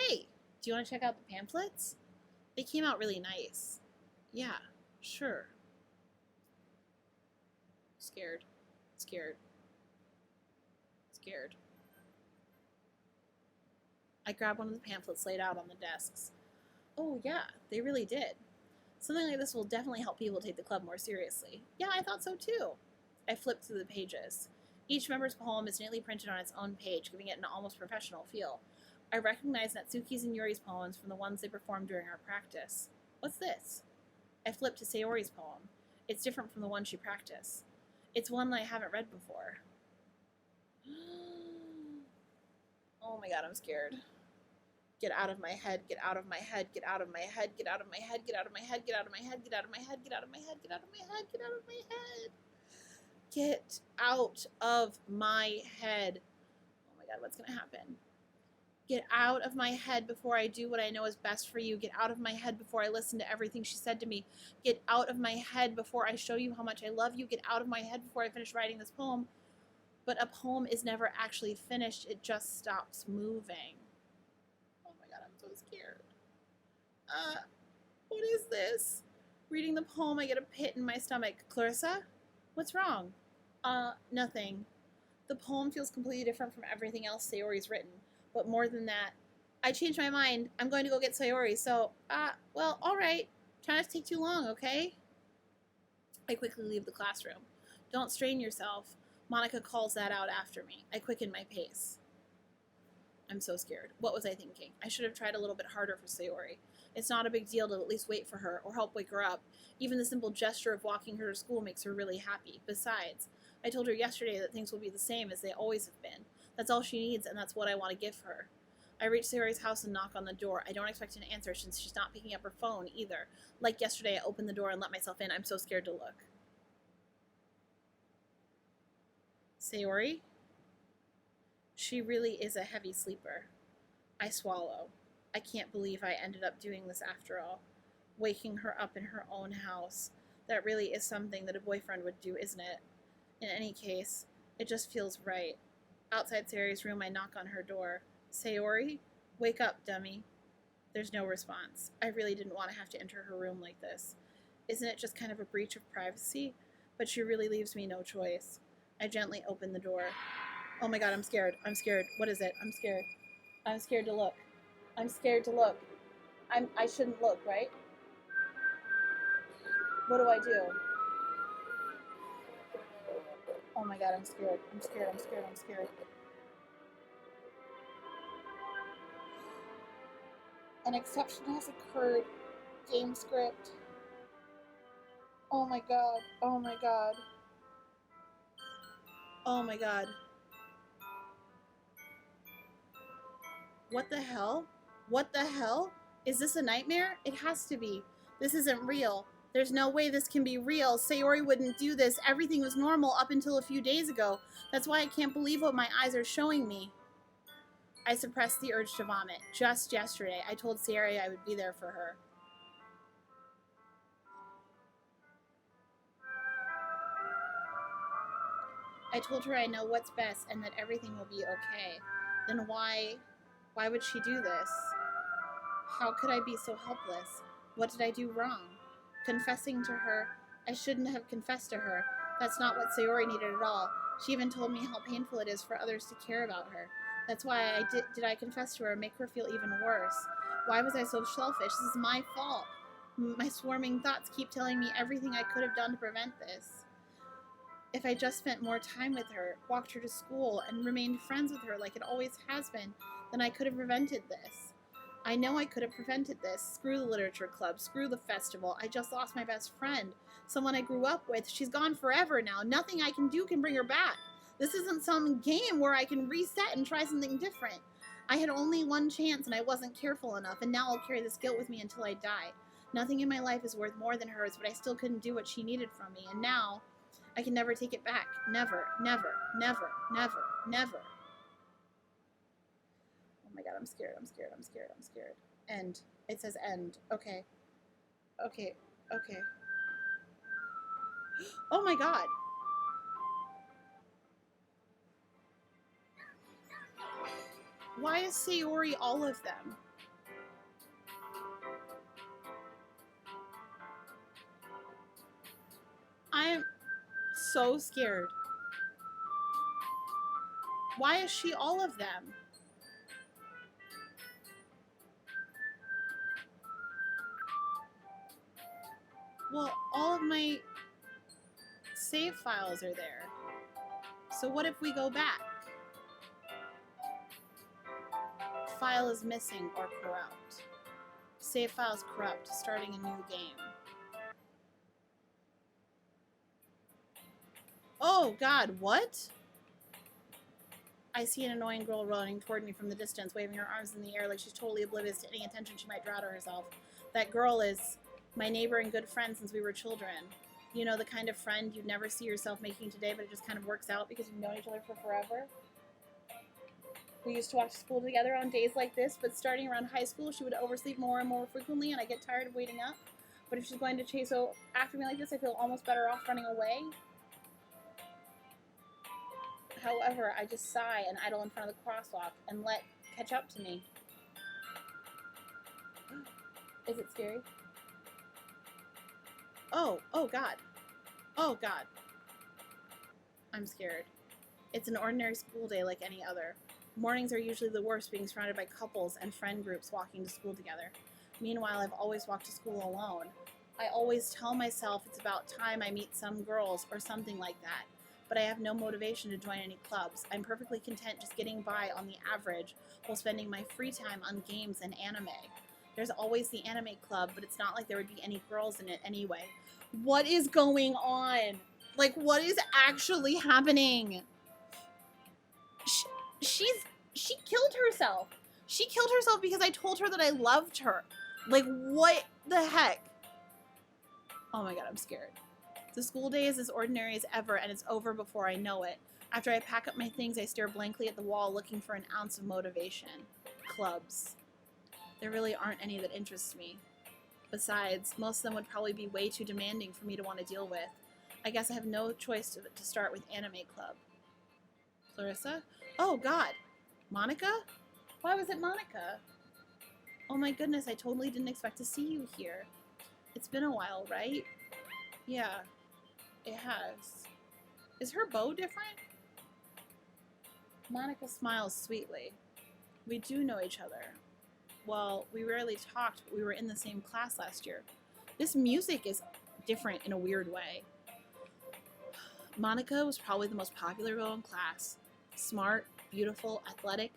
Hey, do you want to check out the pamphlets? They came out really nice. Yeah, sure. Scared. I grabbed one of the pamphlets laid out on the desks. Oh yeah, they really did. Something like this will definitely help people take the club more seriously. Yeah, I thought so too. I flipped through the pages. Each member's poem is neatly printed on its own page, giving it an almost professional feel. I recognized Natsuki's and Yuri's poems from the ones they performed during our practice. What's this? I flipped to Sayori's poem. It's different from the one she practiced. It's one I haven't read before. Oh my god, I'm scared. Get out of my head, get out of my head, get out of my head, get out of my head, get out of my head, get out of my head, get out of my head, get out of my head, get out of my head, get out of my head. Get out of my head. Oh my god, what's gonna happen? Get out of my head before I do what I know is best for you. Get out of my head before I listen to everything she said to me. Get out of my head before I show you how much I love you. Get out of my head before I finish writing this poem. But a poem is never actually finished. It just stops moving. Oh my god, I'm so scared. What is this? Reading the poem, I get a pit in my stomach. Clarissa? What's wrong? Nothing. The poem feels completely different from everything else Sayori's written. But more than that, I changed my mind. I'm going to go get Sayori, so, well, alright. Try not to take too long, okay? I quickly leave the classroom. Don't strain yourself. Monika calls that out after me. I quicken my pace. I'm so scared. What was I thinking? I should have tried a little bit harder for Sayori. It's not a big deal to at least wait for her or help wake her up. Even the simple gesture of walking her to school makes her really happy. Besides, I told her yesterday that things will be the same as they always have been, That's all she needs, and that's what I want to give her. I reach Sayori's house and knock on the door. I don't expect an answer since she's not picking up her phone either. Like yesterday, I opened the door and let myself in. I'm so scared to look. Sayori? She really is a heavy sleeper. I swallow. I can't believe I ended up doing this after all. Waking her up in her own house. That really is something that a boyfriend would do, isn't it? In any case, it just feels right. Outside Sayori's room, I knock on her door. Sayori? Wake up, dummy. There's no response. I really didn't want to have to enter her room like this. Isn't it just kind of a breach of privacy? But she really leaves me no choice. I gently open the door. Oh my god, I'm scared. I'm scared. What is it? I'm scared. I'm scared to look. I'm scared to look. I shouldn't look, right? What do I do? Oh my god, I'm scared. I'm scared. I'm scared. I'm scared. An exception has occurred. Game script. Oh my god. Oh my god. Oh my god. What the hell? What the hell? Is this a nightmare? It has to be. This isn't real. There's no way this can be real. Sayori wouldn't do this. Everything was normal up until a few days ago. That's why I can't believe what my eyes are showing me. I suppressed the urge to vomit. Just yesterday, I told Sayori I would be there for her. I told her I know what's best and that everything will be okay. Then why would she do this? How could I be so helpless? What did I do wrong? Confessing to her, I shouldn't have confessed to her. That's not what Sayori needed at all. She even told me how painful it is for others to care about her. That's why did I confess to her and make her feel even worse? Why was I so selfish? This is my fault. My swarming thoughts keep telling me everything I could have done to prevent this. If I just spent more time with her, walked her to school, and remained friends with her like it always has been, then I could have prevented this. I know I could have prevented this. Screw the literature club. Screw the festival. I just lost my best friend. Someone I grew up with. She's gone forever now. Nothing I can do can bring her back. This isn't some game where I can reset and try something different. I had only one chance and I wasn't careful enough, and now I'll carry this guilt with me until I die. Nothing in my life is worth more than hers, but I still couldn't do what she needed from me, and now I can never take it back. Never, never, never, never, never. Oh my god, I'm scared, I'm scared, I'm scared, I'm scared. End. It says end. Okay. Okay, okay. Oh my god. Why is Sayori all of them? I'm so scared. Why is she all of them? Well, all of my save files are there. So what if we go back? File is missing or corrupt. Save files corrupt, starting a new game. Oh god, what? I see an annoying girl running toward me from the distance, waving her arms in the air like she's totally oblivious to any attention she might draw to herself. That girl is my neighbor and good friend since we were children. You know, the kind of friend you'd never see yourself making today, but it just kind of works out because you've known each other for forever. We used to watch school together on days like this, but starting around high school, she would oversleep more and more frequently, and I get tired of waiting up. But if she's going to chase after me like this, I feel almost better off running away. However, I just sigh and idle in front of the crosswalk and let catch up to me. Is it scary? Oh god. Oh god. I'm scared. It's an ordinary school day like any other. Mornings are usually the worst, being surrounded by couples and friend groups walking to school together. Meanwhile, I've always walked to school alone. I always tell myself it's about time I meet some girls or something like that, but I have no motivation to join any clubs. I'm perfectly content just getting by on the average while spending my free time on games and anime. There's always the anime club, but it's not like there would be any girls in it anyway. What is going on? Like, what is actually happening? She killed herself. She killed herself because I told her that I loved her. Like, what the heck? Oh my god, I'm scared. The school day is as ordinary as ever, and it's over before I know it. After I pack up my things, I stare blankly at the wall, looking for an ounce of motivation. Clubs. There really aren't any that interest me. Besides, most of them would probably be way too demanding for me to want to deal with. I guess I have no choice to start with Anime Club. Clarissa? Oh god. Monica? Why was it Monica? Oh my goodness, I totally didn't expect to see you here. It's been a while, right? Yeah, it has. Is her bow different? Monica smiles sweetly. We do know each other. Well, we rarely talked, but we were in the same class last year. This music is different in a weird way. Monica was probably the most popular girl in class. Smart, beautiful, athletic,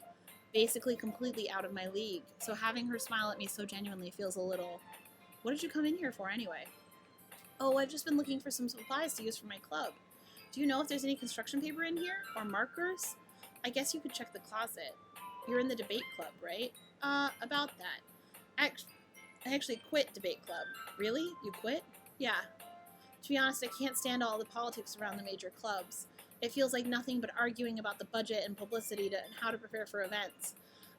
basically completely out of my league. So having her smile at me so genuinely feels a little... What did you come in here for anyway? Oh, I've just been looking for some supplies to use for my club. Do you know if there's any construction paper in here? Or markers? I guess you could check the closet. You're in the debate club, right? About that. I actually quit debate club. Really? You quit? Yeah. To be honest, I can't stand all the politics around the major clubs. It feels like nothing but arguing about the budget and publicity and how to prepare for events.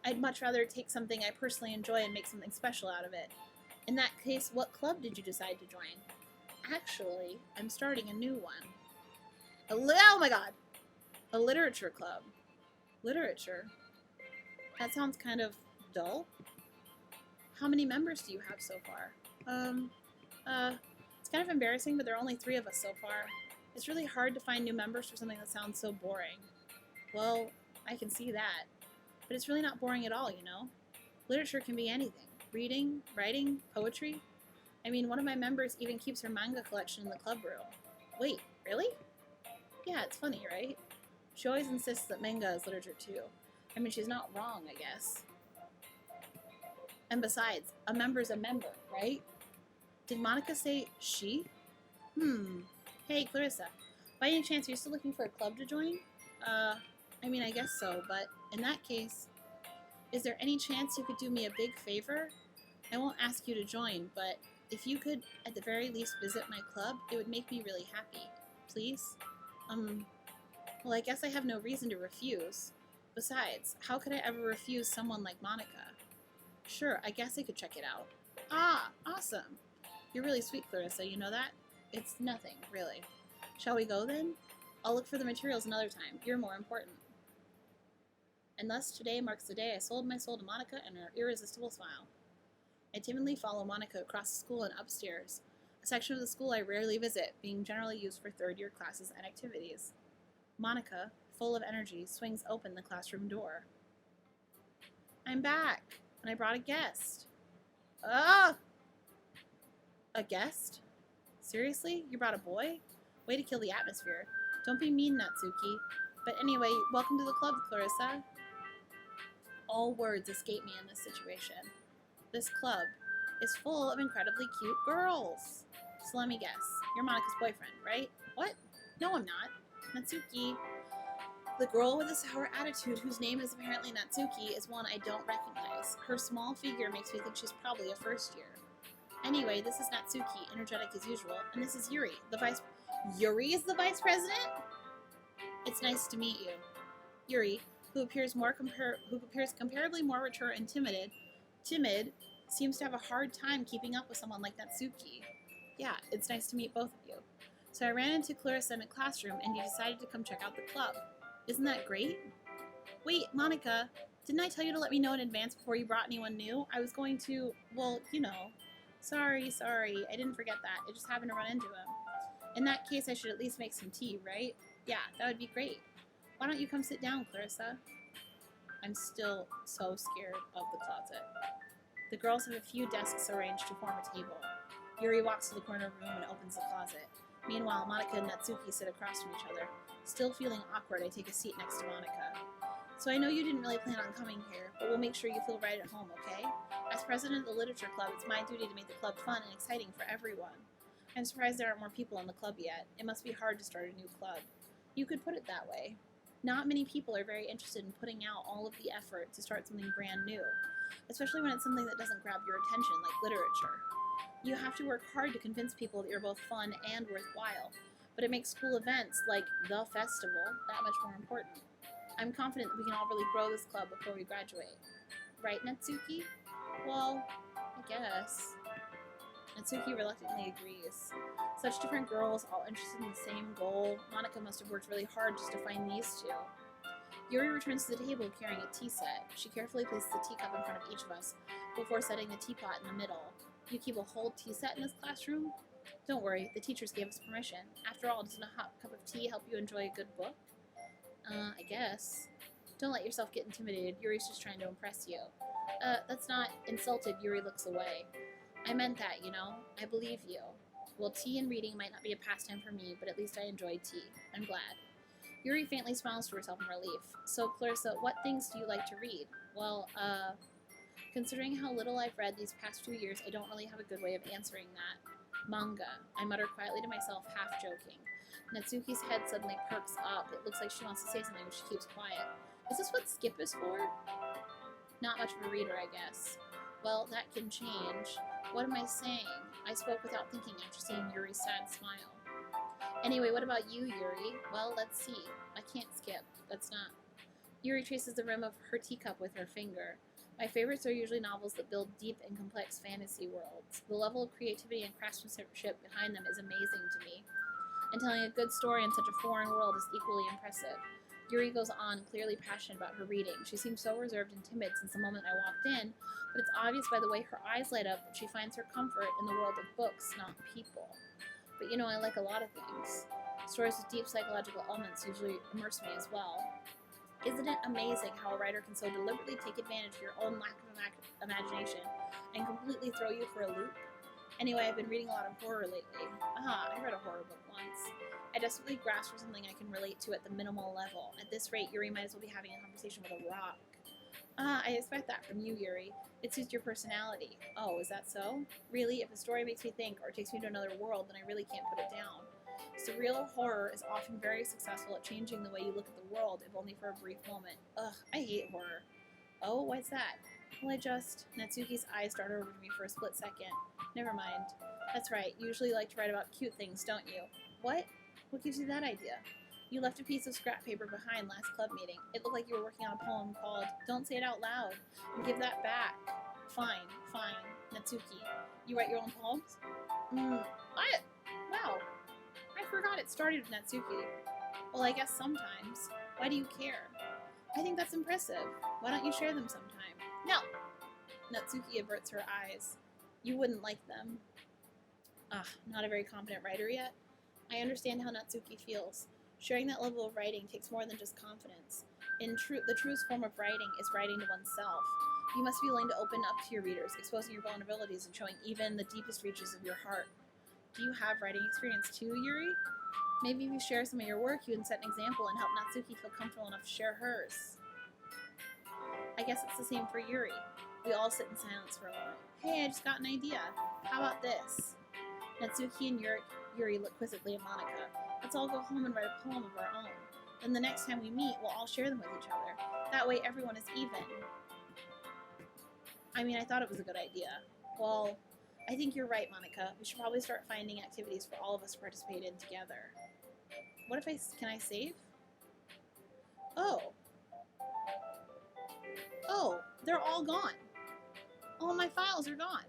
I'd much rather take something I personally enjoy and make something special out of it. In that case, what club did you decide to join? Actually, I'm starting a new one. Oh my god! A literature club. Literature? That sounds kind of dull. How many members do you have so far? It's kind of embarrassing, but there are only 3 of us so far. It's really hard to find new members for something that sounds so boring. Well, I can see that. But it's really not boring at all, you know? Literature can be anything. Reading, writing, poetry. I mean, one of my members even keeps her manga collection in the club room. Wait, really? Yeah, it's funny, right? She always insists that manga is literature too. I mean, she's not wrong, I guess. And besides, a member's a member, right? Did Monica say she? Hey, Clarissa. By any chance, are you still looking for a club to join? I mean, I guess so, but in that case, is there any chance you could do me a big favor? I won't ask you to join, but if you could, at the very least, visit my club, it would make me really happy. Please? Well, I guess I have no reason to refuse. Besides, how could I ever refuse someone like Monica? Sure, I guess I could check it out. Ah, awesome. You're really sweet, Clarissa, you know that? It's nothing, really. Shall we go then? I'll look for the materials another time. You're more important. And thus today marks the day I sold my soul to Monica and her irresistible smile. I timidly follow Monica across the school and upstairs, a section of the school I rarely visit, being generally used for third-year classes and activities. Monica, full of energy, swings open the classroom door. I'm back, and I brought a guest. Ah! A guest? Seriously? You brought a boy? Way to kill the atmosphere. Don't be mean, Natsuki. But anyway, welcome to the club, Clarissa. All words escape me in this situation. This club is full of incredibly cute girls. So let me guess. You're Monica's boyfriend, right? What? No, I'm not. Natsuki. The girl with a sour attitude, whose name is apparently Natsuki, is one I don't recognize. Her small figure makes me think she's probably a first year. Anyway, this is Natsuki, energetic as usual, and this is Yuri, the vice... Yuri is the vice president? It's nice to meet you. Yuri, who appears comparably more mature and timid, seems to have a hard time keeping up with someone like Natsuki. Yeah, it's nice to meet both of you. So I ran into Clarissa in a classroom, and you decided to come check out the club. Isn't that great? Wait, Monica, didn't I tell you to let me know in advance before you brought anyone new? I was going to, well, you know. Sorry, I didn't forget that. I just happened to run into him. In that case, I should at least make some tea, right? Yeah, that would be great. Why don't you come sit down, Clarissa? I'm still so scared of the closet. The girls have a few desks arranged to form a table. Yuri walks to the corner of the room and opens the closet. Meanwhile, Monica and Natsuki sit across from each other. Still feeling awkward, I take a seat next to Monica. So I know you didn't really plan on coming here, but we'll make sure you feel right at home, okay? As president of the literature club, it's my duty to make the club fun and exciting for everyone. I'm surprised there aren't more people in the club yet. It must be hard to start a new club. You could put it that way. Not many people are very interested in putting out all of the effort to start something brand new, especially when it's something that doesn't grab your attention, like literature. You have to work hard to convince people that you're both fun and worthwhile, but it makes school events like the festival that much more important. I'm confident that we can all really grow this club before we graduate. Right, Natsuki? Well, I guess. Natsuki reluctantly agrees. Such different girls, all interested in the same goal. Monica must have worked really hard just to find these two. Yuri returns to the table carrying a tea set. She carefully places a teacup in front of each of us before setting the teapot in the middle. You keep a whole tea set in this classroom? Don't worry, the teachers gave us permission. After all, doesn't a hot cup of tea help you enjoy a good book? I guess. Don't let yourself get intimidated. Yuri's just trying to impress you. That's not insulted. Yuri looks away. I meant that, you know. I believe you. Well, tea and reading might not be a pastime for me, but at least I enjoy tea. I'm glad. Yuri faintly smiles to herself in relief. So, Clarissa, what things do you like to read? Well, considering how little I've read these past 2 years, I don't really have a good way of answering that. Manga, I mutter quietly to myself, half joking. Natsuki's head suddenly perks up. It looks like she wants to say something, but she keeps quiet. Is this what skip is for? Not much of a reader, I guess. Well, that can change. What am I saying? I spoke without thinking after seeing Yuri's sad smile. Anyway, what about you, Yuri? Well, let's see. I can't skip. That's not... Yuri traces the rim of her teacup with her finger. My favorites are usually novels that build deep and complex fantasy worlds. The level of creativity and craftsmanship behind them is amazing to me. And telling a good story in such a foreign world is equally impressive. Yuri goes on, clearly passionate about her reading. She seems so reserved and timid since the moment I walked in, but it's obvious by the way her eyes light up that she finds her comfort in the world of books, not people. But you know, I like a lot of things. Stories with deep psychological elements usually immerse me as well. Isn't it amazing how a writer can so deliberately take advantage of your own lack of imagination and completely throw you for a loop? Anyway, I've been reading a lot of horror lately. I read a horror book once. I desperately grasp for something I can relate to at the minimal level. At this rate, Yuri might as well be having a conversation with a rock. I expect that from you, Yuri. It suits your personality. Oh, is that so? Really, if a story makes me think or takes me to another world, then I really can't put it down. Surreal horror is often very successful at changing the way you look at the world, if only for a brief moment. Ugh, I hate horror. Oh, what's that? Well, Natsuki's eyes darted over to me for a split second. Never mind. That's right, you usually like to write about cute things, don't you? What? What gives you that idea? You left a piece of scrap paper behind last club meeting. It looked like you were working on a poem called Don't Say It Out Loud. And give that back. Fine. Natsuki. You write your own poems? What? Wow. I forgot it started with Natsuki. Well, I guess sometimes. Why do you care? I think that's impressive. Why don't you share them sometime? No. Natsuki averts her eyes. You wouldn't like them. Not a very competent writer yet? I understand how Natsuki feels. Sharing that level of writing takes more than just confidence. The truest form of writing is writing to oneself. You must be willing to open up to your readers, exposing your vulnerabilities and showing even the deepest reaches of your heart. Do you have writing experience too, Yuri? Maybe if you share some of your work, you can set an example and help Natsuki feel comfortable enough to share hers. I guess it's the same for Yuri. We all sit in silence for a moment. Hey, I just got an idea. How about this? Natsuki and Yuri look quizzically at Monica. Let's all go home and write a poem of our own. Then the next time we meet, we'll all share them with each other. That way everyone is even. I thought it was a good idea. Well, I think you're right, Monica. We should probably start finding activities for all of us to participate in together. What if can I save? Oh, they're all gone. All my files are gone.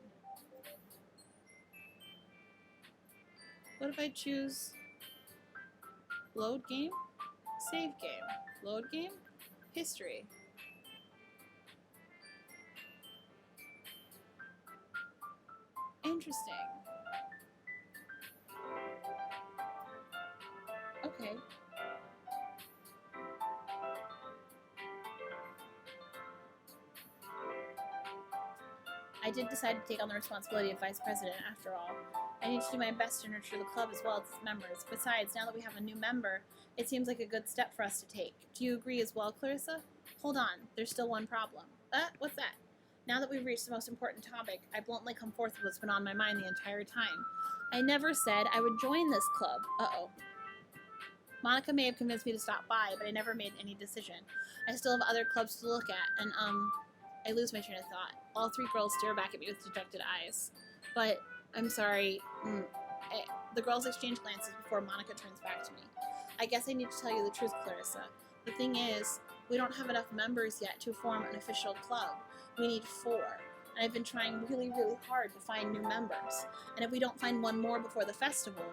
What if I choose load game, save game, load game, history? Interesting. Okay. I did decide to take on the responsibility of vice president after all. I need to do my best to nurture the club as well as its members. Besides, now that we have a new member, it seems like a good step for us to take. Do you agree as well, Clarissa? Hold on, there's still one problem. What's that? Now that we've reached the most important topic, I bluntly come forth with what's been on my mind the entire time. I never said I would join this club. Monica may have convinced me to stop by, but I never made any decision. I still have other clubs to look at, and, I lose my train of thought. All three girls stare back at me with dejected eyes. But, I'm sorry. The girls exchange glances before Monica turns back to me. I guess I need to tell you the truth, Clarissa. The thing is, we don't have enough members yet to form an official club. We need 4. And I've been trying really, really hard to find new members. And if we don't find one more before the festival,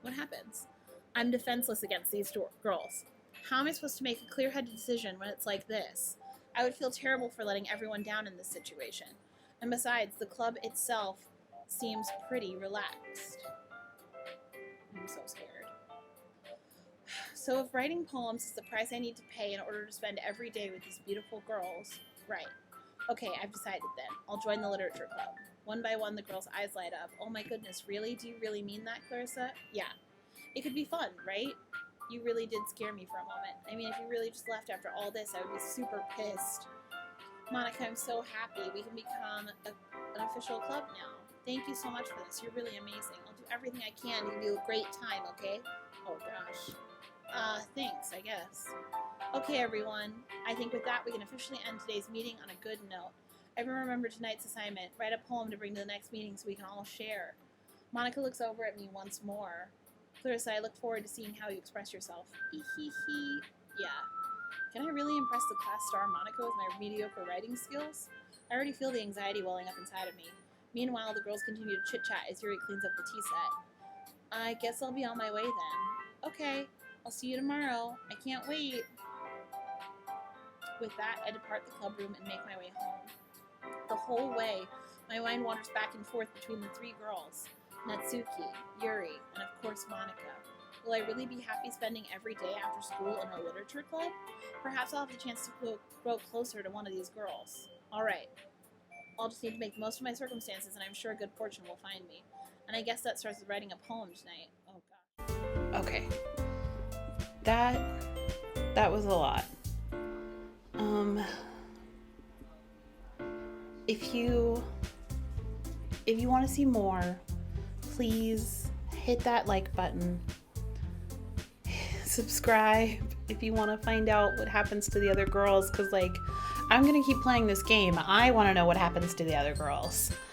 what happens? I'm defenseless against these girls. How am I supposed to make a clear-headed decision when it's like this? I would feel terrible for letting everyone down in this situation. And besides, the club itself seems pretty relaxed. I'm so scared. So if writing poems is the price I need to pay in order to spend every day with these beautiful girls, right. Okay, I've decided then. I'll join the literature club. One by one, the girls' eyes light up. Oh my goodness, really? Do you really mean that, Clarissa? Yeah. It could be fun, right? You really did scare me for a moment. I mean, if you really just left after all this, I would be super pissed. Monica, I'm so happy. We can become an official club now. Thank you so much for this. You're really amazing. I'll do everything I can to give you a great time, okay? Oh, gosh. Thanks, I guess. Okay, everyone. I think with that, we can officially end today's meeting on a good note. Everyone remember tonight's assignment. Write a poem to bring to the next meeting so we can all share. Monica looks over at me once more. Clarissa, I look forward to seeing how you express yourself. Hee. Yeah. Can I really impress the class star Monica with my mediocre writing skills? I already feel the anxiety welling up inside of me. Meanwhile, the girls continue to chit-chat as Yuri cleans up the tea set. I guess I'll be on my way then. Okay. I'll see you tomorrow. I can't wait. With that, I depart the club room and make my way home. The whole way, my mind wanders back and forth between the 3 girls, Natsuki, Yuri, and of course Monica. Will I really be happy spending every day after school in a literature club? Perhaps I'll have the chance to grow closer to one of these girls. Alright. I'll just need to make the most of my circumstances, and I'm sure good fortune will find me. And I guess that starts with writing a poem tonight. Oh, God. Okay. That was a lot. If you want to see more, please hit that like button. Subscribe if you want to find out what happens to the other girls, because I'm going to keep playing this game. I want to know what happens to the other girls.